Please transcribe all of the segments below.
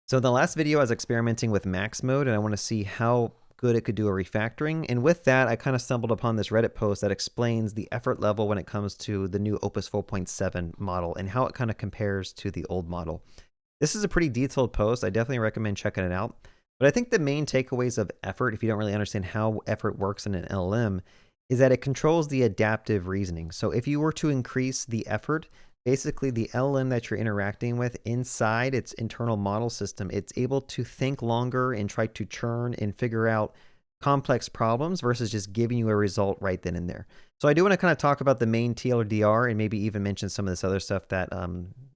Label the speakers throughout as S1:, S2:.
S1: So in the last video, I was experimenting with max mode and I want to see how good it could do a refactoring. And with that, I kind of stumbled upon this Reddit post that explains the effort level when it comes to the new Opus 4.7 model and how it kind of compares to the old model. This is a pretty detailed post. I definitely recommend checking it out. But I think the main takeaways of effort, if you don't really understand how effort works in an LLM, is that it controls the adaptive reasoning. So if you were to increase the effort, basically the LLM that you're interacting with inside its internal model system, it's able to think longer and try to churn and figure out complex problems versus just giving you a result right then and there. So I do want to kind of talk about the main TLDR and maybe even mention some of this other stuff that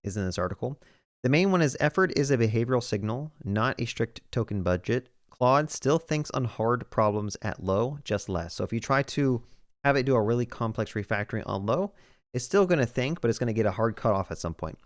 S1: is in this article. The main one is effort is a behavioral signal, not a strict token budget. Claude still thinks on hard problems at low, just less. So if you try to have it do a really complex refactoring on low, it's still going to think, but it's going to get a hard cutoff at some point.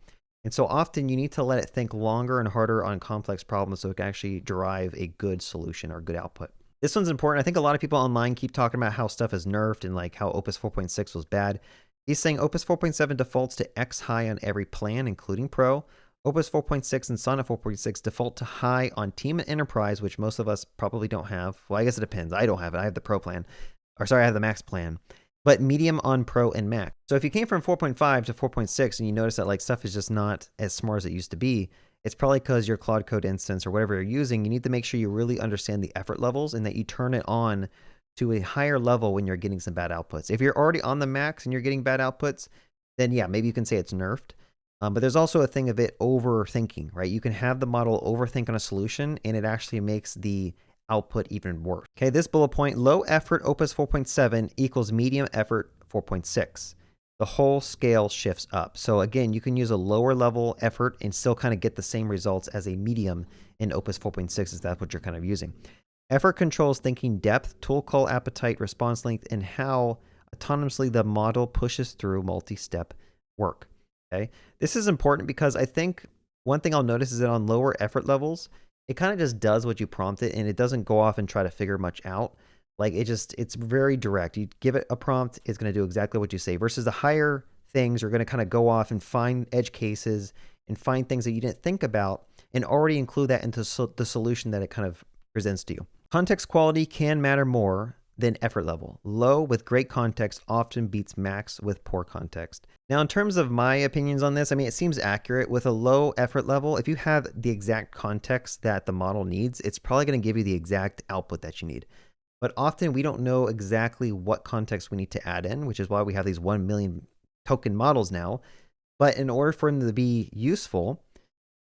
S1: And so often you need to let it think longer and harder on complex problems so it can actually derive a good solution or good output. This one's important. I think a lot of people online keep talking about how stuff is nerfed and like how Opus 4.6 was bad. He's saying Opus 4.7 defaults to X high on every plan, including Pro. Opus 4.6 and Sonnet 4.6 default to high on Team and Enterprise, which most of us probably don't have. Well, I guess it depends. I don't have it. I have the Pro plan. Or sorry, I have the Max plan. But medium on Pro and Max. So if you came from 4.5 to 4.6 and you notice that like stuff is just not as smart as it used to be, it's probably because your Claude Code instance or whatever you're using, you need to make sure you really understand the effort levels and that you turn it on to a higher level when you're getting some bad outputs. If you're already on the max and you're getting bad outputs, then yeah, maybe you can say it's nerfed. But there's also a thing of it overthinking, right? You can have the model overthink on a solution and it actually makes the output even worse. Okay, this bullet point, low effort Opus 4.7 equals medium effort 4.6. The whole scale shifts up. So again, you can use a lower level effort and still kind of get the same results as a medium in Opus 4.6 if that's what you're kind of using. Effort controls thinking depth, tool call appetite, response length, and how autonomously the model pushes through multi-step work. Okay, this is important because I think one thing I'll notice is that on lower effort levels, it kind of just does what you prompt it and it doesn't go off and try to figure much out. Like it's very direct. You give it a prompt, it's going to do exactly what you say versus the higher things are going to kind of go off and find edge cases and find things that you didn't think about and already include that into the solution that it kind of presents to you. Context quality can matter more than effort level. Low with great context often beats max with poor context. Now, in terms of my opinions on this, I mean, it seems accurate. With a low effort level, if you have the exact context that the model needs, it's probably going to give you the exact output that you need. But often we don't know exactly what context we need to add in, which is why we have these 1 million token models now. But in order for them to be useful,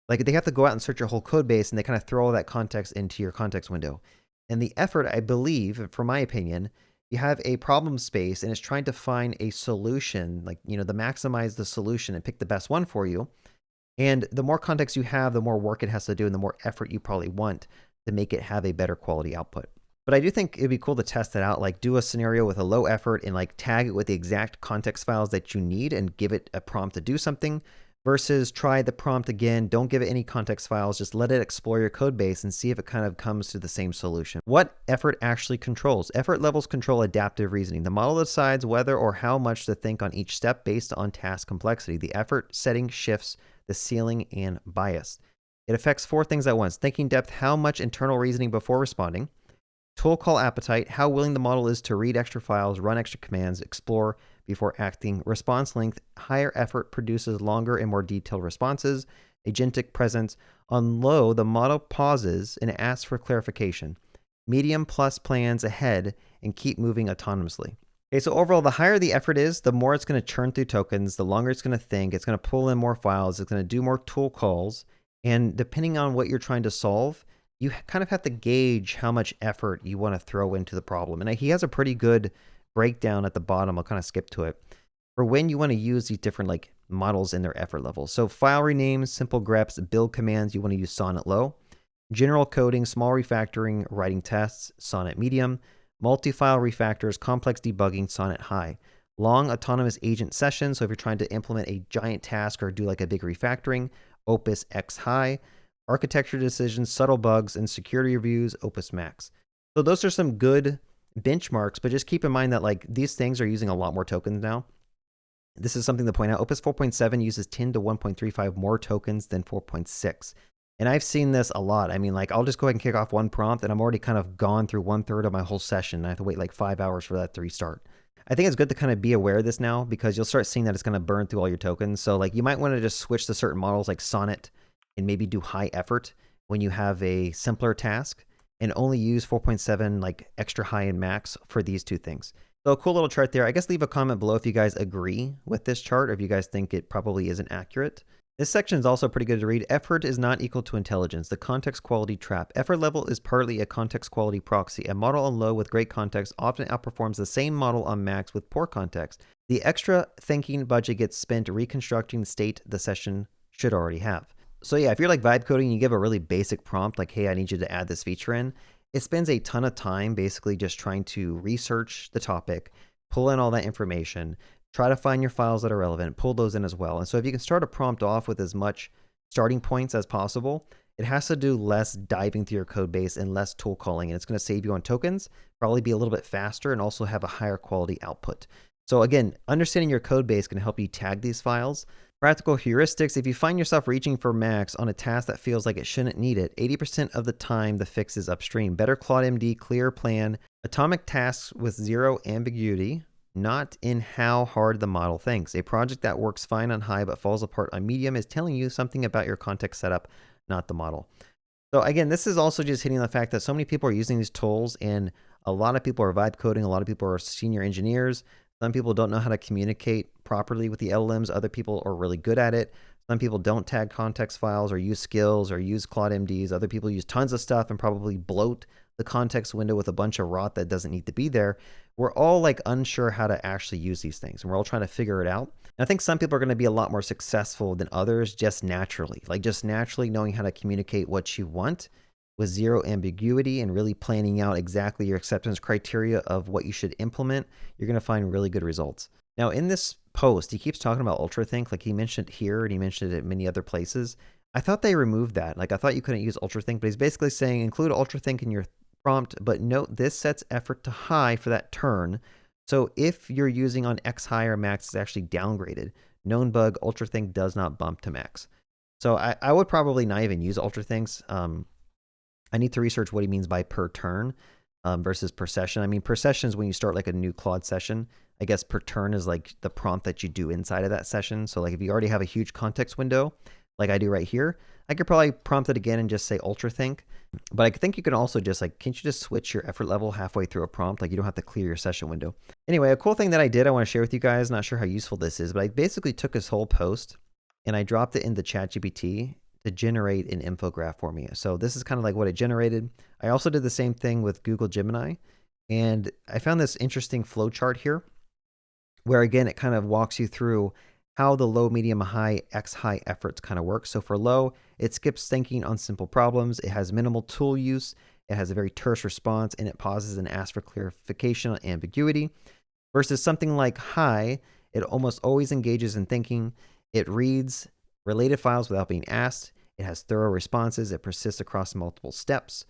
S1: like they have to go out and search your whole code base and they kind of throw all that context into your context window. And the effort, I believe, from my opinion, you have a problem space and it's trying to find a solution, like, you know, to maximize the solution and pick the best one for you. And the more context you have, the more work it has to do and the more effort you probably want to make it have a better quality output. But I do think it'd be cool to test that out, like do a scenario with a low effort and like tag it with the exact context files that you need and give it a prompt to do something. Versus try the prompt again, don't give it any context files, just let it explore your code base and see if it kind of comes to the same solution. What effort actually controls? Effort levels control adaptive reasoning. The model decides whether or how much to think on each step based on task complexity. The effort setting shifts the ceiling and bias. It affects 4 things at once. Thinking depth, how much internal reasoning before responding. Tool call appetite, how willing the model is to read extra files, run extra commands, explore before acting. Response length, higher effort produces longer and more detailed responses. Agentic presence, on low, the model pauses and asks for clarification. Medium plus plans ahead and keep moving autonomously. Okay, so overall, the higher the effort is, the more it's going to churn through tokens, the longer it's going to think, it's going to pull in more files, it's going to do more tool calls, and depending on what you're trying to solve, you kind of have to gauge how much effort you want to throw into the problem. And he has a pretty good breakdown at the bottom. I'll kind of skip to it for when you want to use these different like models in their effort levels. So file renames, simple greps, build commands, you want to use Sonnet low. General coding, small refactoring, writing tests, Sonnet medium. Multi-file refactors, complex debugging, Sonnet high. Long autonomous agent sessions. So if you're trying to implement a giant task or do like a big refactoring, Opus X high. Architecture decisions, subtle bugs, and security reviews, Opus Max. So those are some good benchmarks, but just keep in mind that like these things are using a lot more tokens now. This is something to point out. Opus 4.7 uses 10 to 1.35 more tokens than 4.6. And I've seen this a lot. I mean, like, I'll just go ahead and kick off one prompt and I'm already kind of gone through 1/3 of my whole session. And I have to wait like 5 hours for that to restart. I think it's good to kind of be aware of this now because you'll start seeing that it's going to burn through all your tokens. So like you might want to just switch to certain models like Sonnet and maybe do high effort when you have a simpler task and only use 4.7 like extra high and max for these two things. So a cool little chart there. I guess leave a comment below if you guys agree with this chart or if you guys think it probably isn't accurate. This section is also pretty good to read. Effort is not equal to intelligence. The context quality trap. Effort level is partly a context quality proxy. A model on low with great context often outperforms the same model on max with poor context. The extra thinking budget gets spent reconstructing the state the session should already have. So yeah, if you're like vibe coding and you give a really basic prompt like, hey, I need you to add this feature in, it spends a ton of time basically just trying to research the topic, pull in all that information, try to find your files that are relevant, pull those in as well. And so if you can start a prompt off with as much starting points as possible, it has to do less diving through your code base and less tool calling. And it's going to save you on tokens, probably be a little bit faster and also have a higher quality output. So again, understanding your code base can help you tag these files. Practical heuristics. If you find yourself reaching for max on a task that feels like it shouldn't need it, 80% of the time the fix is upstream. Better ClaudeMD, clear plan, atomic tasks with zero ambiguity, not in how hard the model thinks. A project that works fine on high but falls apart on medium is telling you something about your context setup, not the model. So again, this is also just hitting the fact that so many people are using these tools and a lot of people are vibe coding, a lot of people are senior engineers. Some people don't know how to communicate properly with the LLMs. Other people are really good at it. Some people don't tag context files or use skills or use ClaudeMDs. Other people use tons of stuff and probably bloat the context window with a bunch of rot that doesn't need to be there. We're all like unsure how to actually use these things and we're all trying to figure it out. And I think some people are going to be a lot more successful than others just naturally, like just naturally knowing how to communicate what you want with zero ambiguity and really planning out exactly your acceptance criteria of what you should implement. You're going to find really good results. Now in this post, he keeps talking about Ultrathink, like he mentioned it here and he mentioned it at many other places. I thought they removed that. Like I thought you couldn't use Ultrathink, but he's basically saying include Ultrathink in your prompt, but note this sets effort to high for that turn. So if you're using on X high or max, it's actually downgraded. Known bug, Ultrathink does not bump to max. So I would probably not even use Ultrathinks. I need to research what he means by per turn versus per session. I mean, per session is when you start like a new Claude session. I guess per turn is like the prompt that you do inside of that session. So like if you already have a huge context window, like I do right here, I could probably prompt it again and just say Ultrathink. But I think you can also just like, can't you just switch your effort level halfway through a prompt? Like you don't have to clear your session window. Anyway, a cool thing that I did, I want to share with you guys, not sure how useful this is, but I basically took his whole post and I dropped it into ChatGPT to generate an infograph for me. So this is kind of like what it generated. I also did the same thing with Google Gemini. And I found this interesting flowchart here where again, it kind of walks you through how the low, medium, high, X high efforts kind of work. So for low, it skips thinking on simple problems. It has minimal tool use. It has a very terse response and it pauses and asks for clarification on ambiguity. Versus something like high, it almost always engages in thinking. It reads related files without being asked. It has thorough responses. It persists across multiple steps.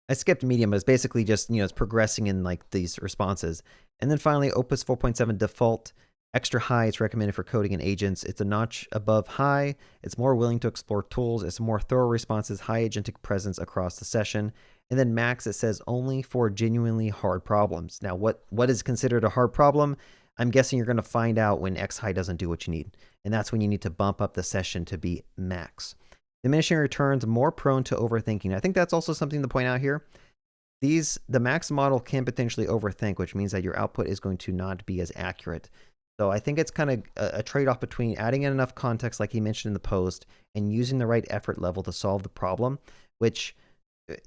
S1: I skipped medium, but it's basically just, it's progressing in like these responses. And then finally, Opus 4.7 default. Extra high, it's recommended for coding and agents. It's a notch above high. It's more willing to explore tools. It's more thorough responses, high agentic presence across the session. And then max, it says only for genuinely hard problems. Now, what is considered a hard problem? I'm guessing you're going to find out when X high doesn't do what you need. And that's when you need to bump up the session to be max. Diminishing returns, more prone to overthinking. I think that's also something to point out here. The max model can potentially overthink, which means that your output is going to not be as accurate. So I think it's kind of a trade-off between adding in enough context, like he mentioned in the post, and using the right effort level to solve the problem, which,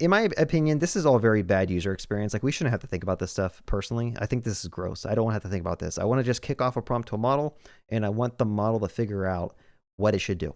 S1: in my opinion, this is all very bad user experience. Like, we shouldn't have to think about this stuff personally. I think this is gross. I don't want to have to think about this. I want to just kick off a prompt to a model, and I want the model to figure out what it should do.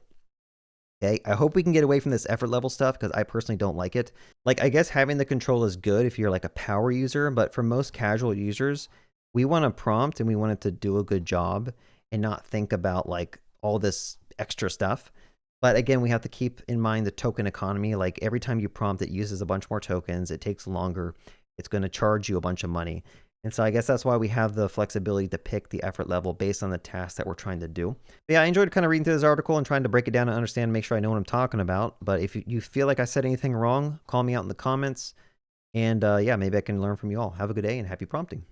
S1: Okay, I hope we can get away from this effort level stuff because I personally don't like it. Like, I guess having the control is good if you're like a power user, but for most casual users, we want a prompt and we want it to do a good job and not think about like all this extra stuff. But again, we have to keep in mind the token economy. Like every time you prompt, it uses a bunch more tokens. It takes longer. It's going to charge you a bunch of money. And so I guess that's why we have the flexibility to pick the effort level based on the task that we're trying to do. But yeah, I enjoyed kind of reading through this article and trying to break it down and understand, make sure I know what I'm talking about. But if you feel like I said anything wrong, call me out in the comments. And yeah, maybe I can learn from you all. Have a good day and happy prompting.